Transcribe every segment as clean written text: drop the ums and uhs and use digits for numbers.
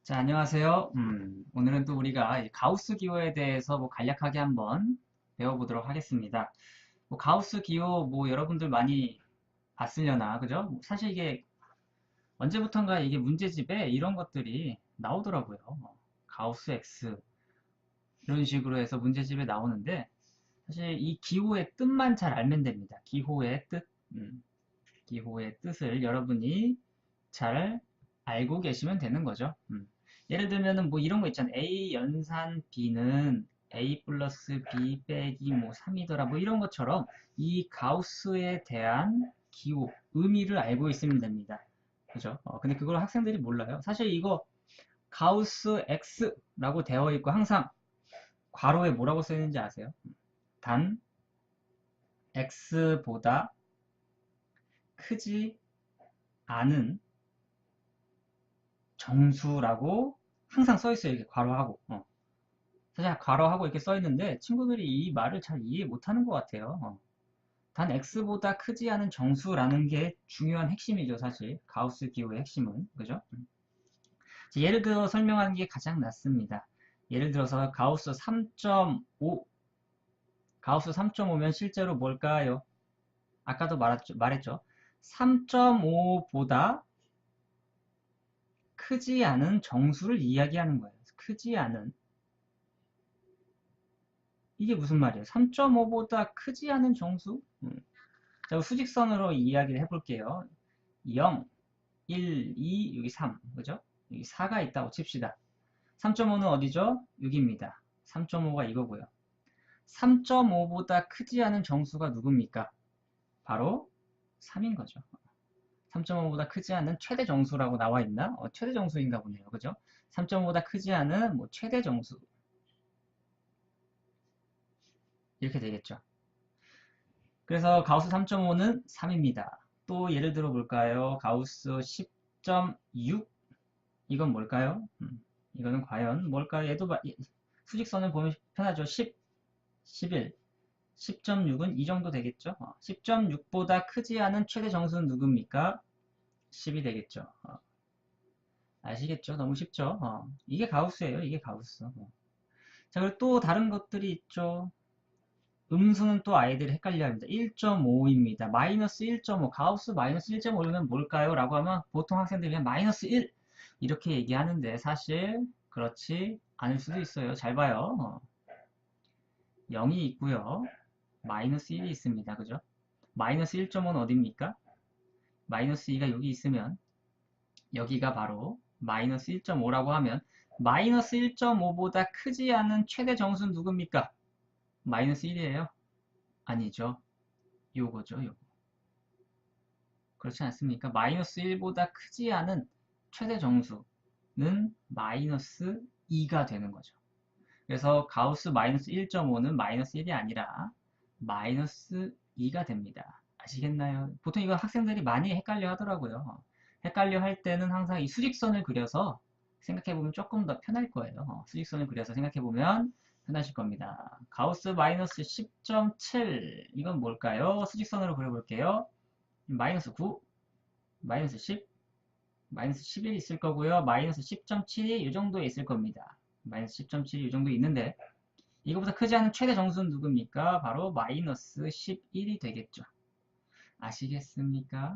자, 안녕하세요. 오늘은 또 우리가 이 가우스 기호에 대해서 간략하게 한번 배워보도록 하겠습니다. 가우스 기호 여러분들 많이 봤으려나, 그죠? 사실 이게 언제부턴가 이게 문제집에 이런 것들이 나오더라고요. 가우스 X 이런 식으로 해서 문제집에 나오는데 사실 이 기호의 뜻만 잘 알면 됩니다. 기호의 뜻, 기호의 뜻을 여러분이 잘 알고 계시면 되는 거죠. 예를 들면은 이런 거 있잖아요. A 연산 B는 A 플러스 B 빼기 3이더라. 이런 것처럼 이 가우스에 대한 기호, 의미를 알고 있으면 됩니다. 그죠? 근데 그걸 학생들이 몰라요. 사실 이거 가우스 X라고 되어 있고 항상 괄호에 뭐라고 쓰는지 아세요? 단 X보다 크지 않은 정수라고 항상 써 있어요. 이렇게 괄호하고. 사실 괄호하고 이렇게 써 있는데 친구들이 이 말을 잘 이해 못하는 것 같아요. 단 x보다 크지 않은 정수라는 게 중요한 핵심이죠, 사실. 가우스 기호의 핵심은. 그죠? 예를 들어 설명하는 게 가장 낫습니다. 예를 들어서 가우스 3.5. 가우스 3.5면 실제로 뭘까요? 아까도 말했죠. 3.5보다 크지 않은 정수를 이야기하는 거예요. 크지 않은. 이게 무슨 말이에요? 3.5보다 크지 않은 정수? 자, 수직선으로 이야기를 해볼게요. 0, 1, 2, 여기 3, 그죠? 여기 4가 있다고 칩시다. 3.5는 어디죠? 6입니다. 3.5가 이거고요. 3.5보다 크지 않은 정수가 누굽니까? 바로 3인 거죠. 3.5보다 크지 않은 최대 정수라고 나와 있나? 최대 정수인가 보네요. 그죠? 3.5보다 크지 않은 최대 정수. 이렇게 되겠죠. 그래서 가우스 3.5는 3입니다. 또 예를 들어 볼까요? 가우스 10.6 이건 뭘까요? 이거는 과연 뭘까요? 수직선을 보면 편하죠. 10, 11, 10.6은 이 정도 되겠죠? 10.6보다 크지 않은 최대 정수는 누굽니까? 10이 되겠죠. 아시겠죠? 너무 쉽죠? 이게 가우스예요. 이게 가우스. 자, 그리고 또 다른 것들이 있죠. 음수는 또 아이들이 헷갈려 합니다. 1.5입니다. 마이너스 1.5. 가우스 마이너스 1.5면 뭘까요? 라고 하면 보통 학생들이 그냥 마이너스 1 이렇게 얘기하는데 사실 그렇지 않을 수도 있어요. 잘 봐요. 0이 있고요. 마이너스 1이 있습니다. 그죠? 마이너스 1.5는 어딥니까? 마이너스 2가 여기 있으면 여기가 바로 마이너스 1.5라고 하면 마이너스 1.5보다 크지 않은 최대 정수는 누굽니까? 마이너스 1이에요. 아니죠. 요거죠. 요거. 그렇지 않습니까? 마이너스 1보다 크지 않은 최대 정수는 마이너스 2가 되는 거죠. 그래서 가우스 마이너스 1.5는 마이너스 1이 아니라 마이너스 2가 됩니다. 아시겠나요? 보통 이거 학생들이 많이 헷갈려 하더라고요. 헷갈려 할 때는 항상 이 수직선을 그려서 생각해보면 조금 더 편할 거예요. 수직선을 그려서 생각해보면 편하실 겁니다. 가우스 마이너스 10.7 이건 뭘까요? 수직선으로 그려볼게요. 마이너스 9, 마이너스 10, 마이너스 11 있을 거고요. 마이너스 10.7이 이 정도에 있을 겁니다. 마이너스 10.7이 이 정도 있는데 이거보다 크지 않은 최대 정수는 누굽니까? 바로 마이너스 11이 되겠죠. 아시겠습니까?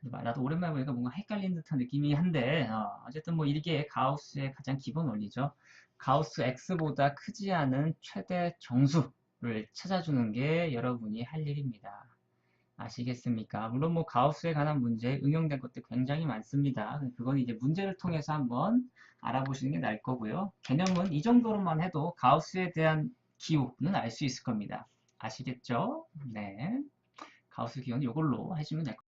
나도 오랜만에 보니까 뭔가 헷갈린 듯한 느낌이 한데 어쨌든 이게 가우스의 가장 기본 원리죠. 가우스 X보다 크지 않은 최대 정수를 찾아주는 게 여러분이 할 일입니다. 아시겠습니까? 물론 가우스에 관한 문제에 응용된 것도 굉장히 많습니다. 그건 이제 문제를 통해서 한번 알아보시는 게 나을 거고요. 개념은 이 정도로만 해도 가우스에 대한 기호는 알 수 있을 겁니다. 아시겠죠? 네. 가우스 기호는 이걸로 해주면 될 겁니다.